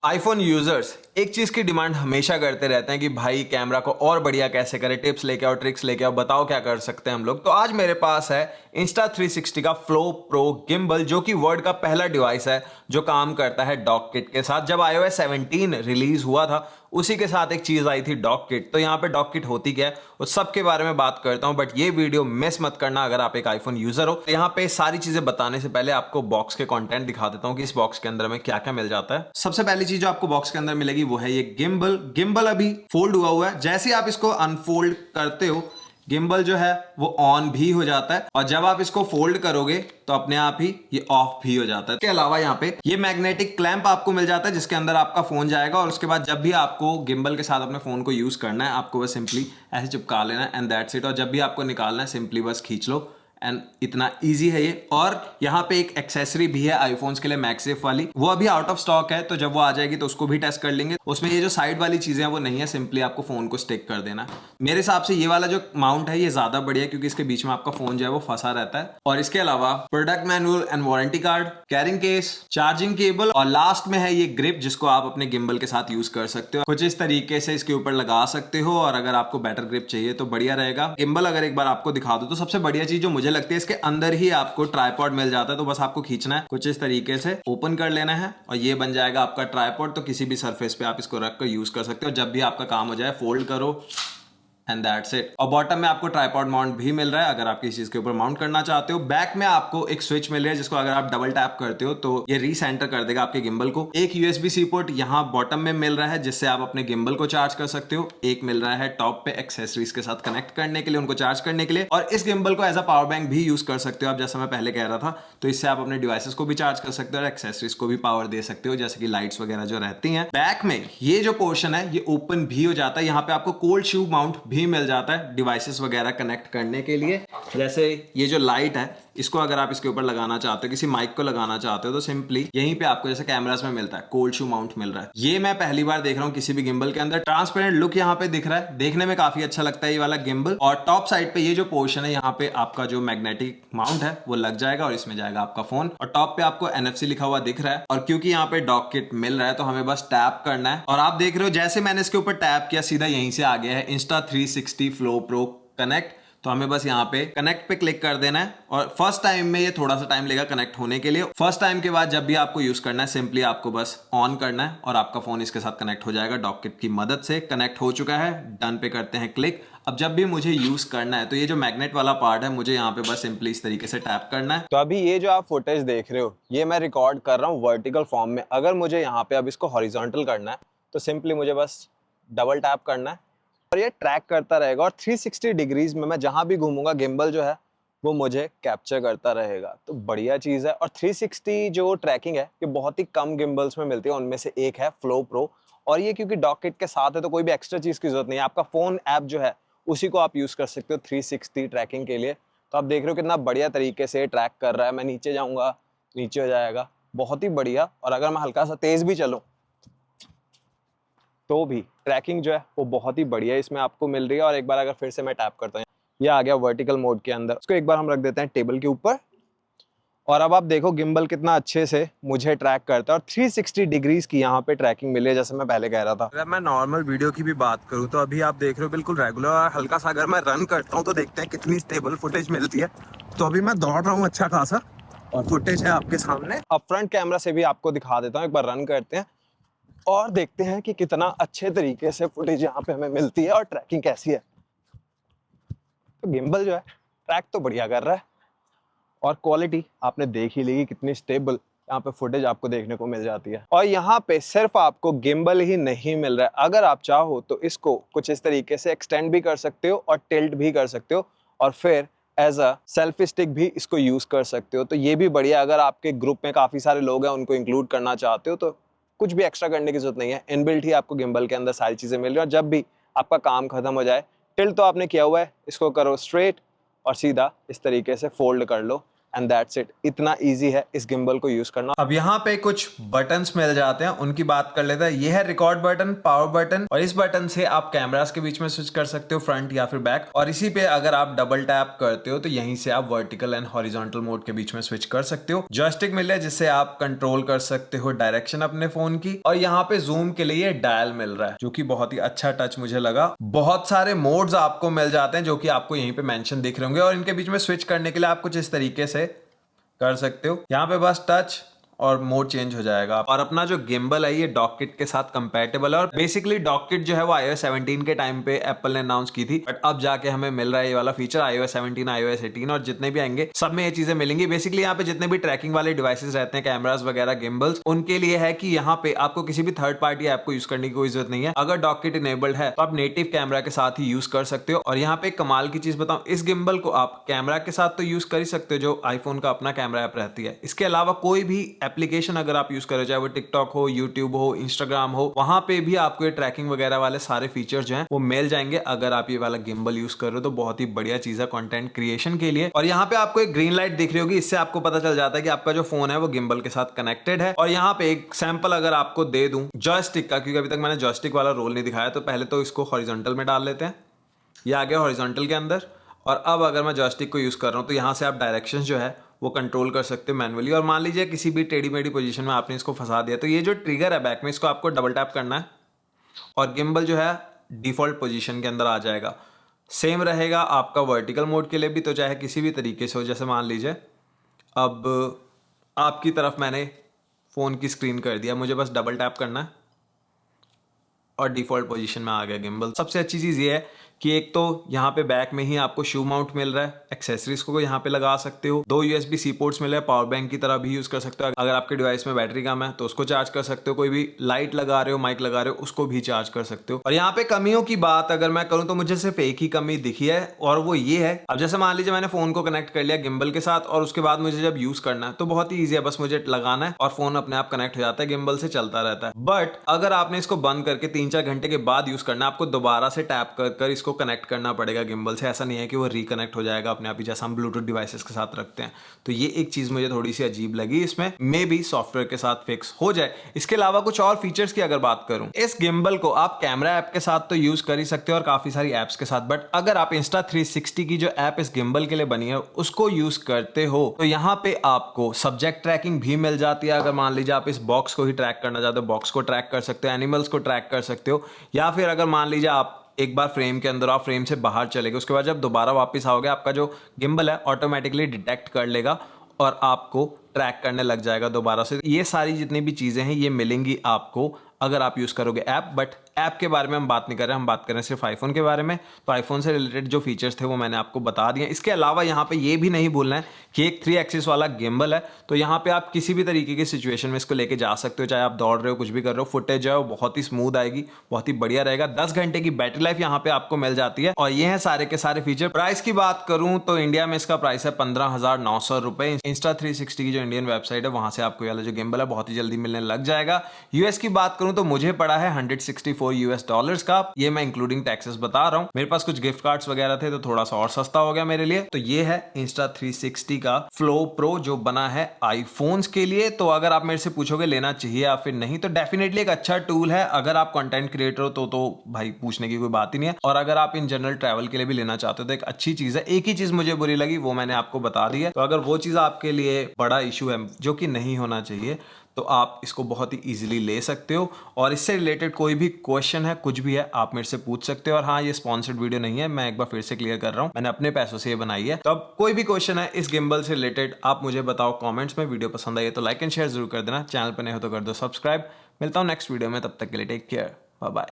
IPhone users एक चीज की डिमांड हमेशा करते रहते हैं कि भाई कैमरा को और बढ़िया कैसे करें, टिप्स लेके आओ, ट्रिक्स लेके आओ, बताओ क्या कर सकते हैं हम लोग। तो आज मेरे पास है Insta360 का फ्लो प्रो गिम्बल, जो कि वर्ल्ड का पहला डिवाइस है जो काम करता है डॉक किट के साथ। जब iOS 17 रिलीज हुआ था उसी के साथ एक चीज आई थी डॉक किट। तो यहाँ पे डॉक किट होती क्या है उस सब के बारे में बात करता हूँ, बट ये वीडियो मिस मत करना अगर आप एक आईफोन यूजर हो। तो यहाँ पे सारी चीजें बताने से पहले आपको बॉक्स के कंटेंट दिखा देता हूँ कि इस बॉक्स के अंदर में क्या क्या मिल जाता है। सबसे पहली चीज जो आपको बॉक्स के अंदर मिलेगी वो है ये गिम्बल। गिम्बल अभी फोल्ड हुआ है, जैसे ही आप इसको अनफोल्ड करते हो गिम्बल जो है वो ऑन भी हो जाता है, और जब आप इसको फोल्ड करोगे तो अपने आप ही ये ऑफ भी हो जाता है। इसके अलावा यहाँ पे ये मैग्नेटिक क्लैंप आपको मिल जाता है जिसके अंदर आपका फोन जाएगा, और उसके बाद जब भी आपको गिम्बल के साथ अपने फोन को यूज करना है आपको बस सिंपली ऐसे चिपका लेना है एंड दैट्स इट। और जब भी आपको निकालना है सिंपली बस खींच लो एंड इतना इजी है ये। और यहाँ पे एक एक्सेसरी भी है आईफोन्स के लिए, मैगसेफ वाली, वो अभी आउट ऑफ स्टॉक है, तो जब वो आ जाएगी तो उसको भी टेस्ट कर लेंगे। उसमें ये जो साइड वाली चीजें हैं वो नहीं है, सिंपली आपको फोन को स्टिक कर देना। मेरे हिसाब से ये वाला जो माउंट है ये ज्यादा बढ़िया है क्योंकि इसके बीच में आपका फोन जो है वो फंसा रहता है। और इसके अलावा product manual and warranty card, carrying case, charging cable, और लास्ट में है ये ग्रिप जिसको आप अपने गिम्बल के साथ यूज कर सकते हो। कुछ इस तरीके से इसके ऊपर लगा सकते हो, और अगर आपको बेटर ग्रिप चाहिए तो बढ़िया रहेगा। गिम्बल अगर एक बार आपको दिखा दो तो सबसे बढ़िया चीज जो मुझे लगती है इसके अंदर ही आपको ट्राइपॉड मिल जाता है। तो बस आपको खींचना है, कुछ इस तरीके से ओपन कर लेना है और ये बन जाएगा आपका ट्राइपॉड। तो किसी भी सरफेस पे आप इसको रख कर यूज कर सकते हो। जब भी आपका काम हो जाए फोल्ड करो एंड दैट्स इट। और बॉटम में आपको ट्राइपॉड माउंट भी मिल रहा है अगर आप किसी चीज के ऊपर माउंट करना चाहते हो। बैक में आपको एक स्विच मिल रहा है जिसको अगर आप डबल टैप करते हो तो ये रीसेंटर कर देगा आपके गिम्बल को। एक USB-C पोर्ट यहाँ बॉटम में मिल रहा है जिससे आप अपने गिम्बल को चार्ज कर सकते हो। एक मिल रहा है टॉप पे एक्सेसरीज के साथ कनेक्ट करने के लिए, उनको चार्ज करने के लिए। और इस गिम्बल को एज अ पावर बैंक भी यूज कर सकते हो आप, जैसा मैं पहले कह रहा था। तो इससे आप अपने डिवाइसेस को भी चार्ज कर सकते हो और एक्सेसरीज को भी पावर दे सकते हो, जैसे कि लाइट्स वगैरह जो रहती हैं। बैक में ये जो पोर्शन है ये ओपन भी हो जाता है। यहाँ पे आपको कोल्ड शू माउंट भी मिल जाता है डिवाइसेस वगैरह कनेक्ट करने के लिए। जैसे ये जो लाइट है इसको अगर आप इसके ऊपर लगाना चाहते हो, किसी माइक को लगाना चाहते हो, तो सिंपली यहीं पे आपको जैसे कैमरास में मिलता है कोल्ड शू माउंट मिल रहा है। ये मैं पहली बार देख रहा हूँ किसी भी गिम्बल के अंदर। ट्रांसपेरेंट लुक यहाँ पे दिख रहा है, देखने में काफी अच्छा लगता है ये वाला गिम्बल। और टॉप साइड पे ये जो पोर्शन है यहाँ पे आपका जो मैग्नेटिक माउंट है वो लग जाएगा और इसमें जाएगा आपका फोन। और टॉप पे आपको NFC लिखा हुआ दिख रहा है। और क्योंकि यहाँ पे डॉक किट मिल रहा है तो हमें बस टैप करना है, और आप देख रहे हो जैसे मैंने इसके ऊपर टैप किया सीधा यहीं से आ गया है Insta360 फ्लो प्रो कनेक्ट। तो हमें बस यहाँ पे कनेक्ट पे क्लिक कर देना है। और फर्स्ट टाइम में ये थोड़ा सा टाइम लेगा कनेक्ट होने के लिए। फर्स्ट टाइम के बाद जब भी आपको यूज करना है सिंपली आपको बस ऑन करना है और आपका फोन इसके साथ कनेक्ट हो जाएगा डॉक किट की मदद से। कनेक्ट हो चुका है, डन पे करते हैं क्लिक। अब जब भी मुझे यूज करना है तो ये जो मैग्नेट वाला पार्ट है मुझे यहाँ पे बस सिंपली इस तरीके से टैप करना है। तो अभी ये जो आप फुटेज देख रहे हो ये मैं रिकॉर्ड कर रहा हूँ वर्टिकल फॉर्म में। अगर मुझे यहाँ पे अब इसको हॉरिजॉन्टल करना है तो सिंपली मुझे बस डबल टैप करना है और ये ट्रैक करता रहेगा। और 360 डिग्रीज में मैं जहां भी घूमूंगा गिम्बल जो है वो मुझे कैप्चर करता रहेगा। तो बढ़िया चीज़ है। और 360 जो ट्रैकिंग है ये बहुत ही कम गिम्बल्स में मिलती है, उनमें से एक है फ्लो प्रो। और ये क्योंकि डॉक किट के साथ है तो कोई भी एक्स्ट्रा चीज़ की जरूरत नहीं है। आपका फ़ोन ऐप जो है उसी को आप यूज़ कर सकते हो 360 ट्रैकिंग के लिए। तो आप देख रहे हो कितना बढ़िया तरीके से ट्रैक कर रहा है। मैं नीचे जाऊँगा नीचे हो जाएगा, बहुत ही बढ़िया। और अगर मैं हल्का सा तेज़ भी चलूँ तो भी ट्रैकिंग जो है वो बहुत ही बढ़िया इसमें आपको मिल रही है। और एक बार अगर फिर से मैं टैप करता हूँ ये आ गया वर्टिकल मोड के अंदर। इसको एक बार हम रख देते हैं टेबल के ऊपर। और अब आप देखो गिम्बल कितना अच्छे से मुझे ट्रैक करता है और 360 डिग्रीज की यहाँ पे ट्रैकिंग मिली है जैसे मैं पहले कह रहा था। अगर मैं नॉर्मल वीडियो की भी बात करूँ तो अभी आप देख रहे हो बिल्कुल रेगुलर। और हल्का सा अगर मैं रन करता हूँ तो देखते हैं कितनी स्टेबल फुटेज मिलती है। तो अभी मैं दौड़ रहा हूँ अच्छा खासा और फुटेज है आपके सामने। अब फ्रंट कैमरा से भी आपको दिखा देता हूँ, एक बार रन करते हैं और देखते हैं कि कितना अच्छे तरीके से फुटेज यहाँ पे हमें मिलती है और ट्रैकिंग कैसी है। तो गिम्बल जो है ट्रैक तो बढ़िया कर रहा है और क्वालिटी आपने देख ही ली कितनी स्टेबल यहाँ पे फुटेज आपको देखने को मिल जाती है। और यहाँ पे सिर्फ आपको गिम्बल ही नहीं मिल रहा है, अगर आप चाहो तो इसको कुछ इस तरीके से एक्सटेंड भी कर सकते हो और टिल्ट भी कर सकते हो और फिर एज अ सेल्फी स्टिक भी इसको यूज कर सकते हो। तो ये भी बढ़िया, अगर आपके ग्रुप में काफी सारे लोग हैं उनको इंक्लूड करना चाहते हो तो कुछ भी एक्स्ट्रा करने की जरूरत नहीं है। इनबिल्ट ही आपको गिम्बल के अंदर सारी चीजें मिल रही है। और जब भी आपका काम खत्म हो जाए, टिल्ट तो आपने किया हुआ है, इसको करो स्ट्रेट और सीधा इस तरीके से फोल्ड कर लो एंड दैट्स इट। इतना इजी है इस गिम्बल को यूज करना। अब यहाँ पे कुछ बटन्स मिल जाते हैं, उनकी बात कर लेते हैं। ये है रिकॉर्ड बटन, पावर बटन, और इस बटन से आप कैमरास के बीच में स्विच कर सकते हो, फ्रंट या फिर बैक। और इसी पे अगर आप डबल टैप करते हो तो यहीं से आप वर्टिकल एंड हॉरिजॉन्टल मोड के बीच में स्विच कर सकते हो। जॉयस्टिक मिल रहा है जिससे आप कंट्रोल कर सकते हो डायरेक्शन अपने फोन की, और यहाँ पे जूम के लिए डायल मिल रहा है जो कि बहुत ही अच्छा टच मुझे लगा। बहुत सारे मोड्स आपको मिल जाते हैं जो कि आपको यहीं पे मेंशन दिख रहे होंगे, और इनके बीच में स्विच करने के लिए आप कुछ इस तरीके से कर सकते हो। यहाँ पे बस टच और मोड चेंज हो जाएगा। और अपना जो गिम्बल है ये डॉककिट के साथ कंपैटिबल है, और बेसिकली डॉककिट जो है वो iOS 17 के टाइम पे एप्पल ने अनाउंस की थी, बट अब जाके हमें मिल रहा है ये वाला फीचर iOS 17, iOS 18 और जितने भी आएंगे सब में ये चीजें मिलेंगी। बेसिकली यहाँ पे जितने भी ट्रैकिंग वाले डिवाइसेस रहते हैं, कैमरास वगैरह, गिम्बल्स, उनके लिए है कि यहाँ पे आपको किसी भी थर्ड पार्टी ऐप को यूज करने की कोई जरूरत नहीं है। अगर डॉककिट इनेबल्ड है तो आप नेटिव कैमरा के साथ ही यूज कर सकते हो। और यहाँ पे कमाल की चीज बताऊं, इस गिम्बल को आप कैमरा के साथ तो यूज कर ही सकते हो जो आईफोन का अपना कैमरा ऐप रहती है। इसके अलावा कोई भी एप्लीकेशन अगर आप यूज करो, चाहे वो टिकटॉक हो, यूट्यूब हो, इंस्टाग्राम हो, वहां पे भी आपको ये ट्रैकिंग वगैरह वाले सारे फीचर्स जो हैं वो मिल जाएंगे अगर आप ये वाला गिम्बल यूज कर रहे हो। तो बहुत ही बढ़िया चीज है कंटेंट क्रिएशन के लिए। और यहाँ पे आपको एक ग्रीन लाइट दिख रही होगी, इससे आपको पता चल जाता है कि आपका जो फोन है वो गिम्बल के साथ कनेक्टेड है। और यहाँ पे एक सैंपल अगर आपको दे दूं जॉयस्टिक का, क्योंकि अभी तक मैंने जॉयस्टिक वाला रोल नहीं दिखाया, तो पहले तो इसको हॉरिजॉन्टल में डाल लेते हैं। ये आ गया हॉरिजॉन्टल के अंदर। और अब अगर मैं जॉयस्टिक को यूज कर रहा हूँ तो यहाँ से आप डायरेक्शंस जो है वो कंट्रोल कर सकते हो मैनुअली। और मान लीजिए किसी भी टेढ़ी मेढ़ी पोजीशन में आपने इसको फंसा दिया, तो ये जो ट्रिगर है बैक में, इसको आपको डबल टैप करना है और गिम्बल जो है डिफॉल्ट पोजीशन के अंदर आ जाएगा। सेम रहेगा आपका वर्टिकल मोड के लिए भी, तो चाहे किसी भी तरीके से हो। जैसे मान लीजिए अब आपकी तरफ मैंने फ़ोन की स्क्रीन कर दिया, मुझे बस डबल टैप करना है और डिफॉल्ट पोजीशन में आ गया गिम्बल। सबसे अच्छी चीज़ ये है कि एक तो यहाँ पे बैक में ही आपको शू माउंट मिल रहा है, एक्सेसरीज को यहाँ पे लगा सकते हो, 2 USB-C पोर्ट्स मिल रहे हैं, पावर बैंक की तरह भी यूज कर सकते हो। अगर आपके डिवाइस में बैटरी कम है तो उसको चार्ज कर सकते हो, कोई भी लाइट लगा रहे हो, माइक लगा रहे हो, उसको भी चार्ज कर सकते हो। और यहाँ पे कमियों की बात अगर मैं करूँ तो मुझे सिर्फ एक ही कमी दिखी है, और वो ये है, अब जैसे मान लीजिए मैंने फोन को कनेक्ट कर लिया गिम्बल के साथ और उसके बाद मुझे जब यूज करना है तो बहुत ही ईजी है, बस मुझे लगाना है और फोन अपने आप कनेक्ट हो जाता है, गिम्बल से चलता रहता है। बट अगर आपने इसको बंद करके 3-4 घंटे के बाद यूज करना है, आपको दोबारा से टैप कर इसको कनेक्ट करना पड़ेगा गिम्बल से। ऐसा नहीं है कि वो रिकनेक्ट हो जाएगा अपने आप ही, जैसा हम ब्लूटूथ डिवाइसेस के साथ रखते हैं। तो ये एक चीज मुझे थोड़ी सी अजीब लगी इसमें, मे बी सॉफ्टवेयर के साथ फिक्स हो जाए। इसके अलावा कुछ और फीचर्स की अगर बात करूं, इस गिम्बल को आप कैमरा ऐप के साथ तो यूज कर ही सकते हो और काफी सारी एप्स के साथ, बट अगर आप Insta360 की जो ऐप इस गिम्बल के लिए बनी है उसको यूज करते हो तो यहाँ पे आपको सब्जेक्ट ट्रैकिंग भी मिल जाती है। अगर मान लीजिए आप इस बॉक्स को ही ट्रैक करना चाहते हो, बॉक्स को ट्रैक कर सकते हो, एनिमल्स को ट्रैक कर सकते हो, या फिर अगर मान लीजिए आप एक बार फ्रेम के अंदर, आप फ्रेम से बाहर चले गए, उसके बाद जब दोबारा वापस आओगे आपका जो गिम्बल है ऑटोमेटिकली डिटेक्ट कर लेगा और आपको ट्रैक करने लग जाएगा दोबारा से। ये सारी जितनी भी चीजें हैं ये मिलेंगी आपको अगर आप यूज करोगे ऐप। बट ऐप के बारे में हम बात नहीं कर रहे, हम बात कर रहे हैं सिर्फ आईफोन के बारे में। तो आईफोन से रिलेटेड जो फीचर्स थे वो मैंने आपको बता दिए। इसके अलावा यहाँ पे ये भी नहीं भूलना है कि एक 3 एक्सिस वाला गिम्बल है, तो यहाँ पे आप किसी भी तरीके की सिचुएशन में इसको लेके जा सकते हो, चाहे आप दौड़ रहे हो, कुछ भी कर रहे हो, फुटेज जो है वो बहुत ही स्मूथ आएगी, बहुत ही बढ़िया रहेगा। 10 घंटे की बैटरी लाइफ यहाँ पे आपको मिल जाती है। और ये है सारे के सारे फीचर। प्राइस की बात करूं तो इंडिया में इसका प्राइस है 15,900 रुपए। Insta360 की जो इंडियन वेबसाइट है वहां से आपको ये वाला जो गिम्बल है बहुत ही जल्दी मिलने लग जाएगा। यूएस की बात करूं तो मुझे पड़ा है $164 का, ये मैं इंक्लूडिंग टैक्सेस बता रहा हूं। मेरे पास कुछ गिफ्ट कार्ड्स वगैरह थे तो थोड़ा सा और सस्ता हो गया मेरे लिए। तो ये है Insta360 का Flow Pro जो बना है आईफोन्स के लिए। तो अगर आप मेरे से पूछोगे लेना चाहिए या फिर नहीं, तो डेफिनेटली एक अच्छा टूल है। अगर आप कंटेंट क्रिएटर हो तो भाई पूछने की कोई बात ही नहीं है। और अगर आप इन जनरल ट्रैवल के लिए भी लेना चाहते हो तो एक अच्छी चीज है। एक ही चीज मुझे बुरी लगी, वो मैंने आपको बता दी है। तो अगर वो चीज आपके लिए बड़ा इशू है जो कि नहीं होना चाहिए, तो आप इसको बहुत ही इजीली ले सकते हो। और इससे रिलेटेड कोई भी क्वेश्चन है, कुछ भी है, आप मेरे से पूछ सकते हो। और हाँ, ये स्पॉन्सर्ड वीडियो नहीं है, मैं एक बार फिर से क्लियर कर रहा हूँ, मैंने अपने पैसों से ये बनाई है। तो अब कोई भी क्वेश्चन है इस गिम्बल से रिलेटेड आप मुझे बताओ कमेंट्स में। वीडियो पसंद आई तो लाइक एंड शेयर जरूर कर देना, चैनल पर नहीं हो तो कर दो सब्सक्राइब। मिलता हूँ नेक्स्ट वीडियो में, तब तक के लिए टेक केयर, बाय बाय।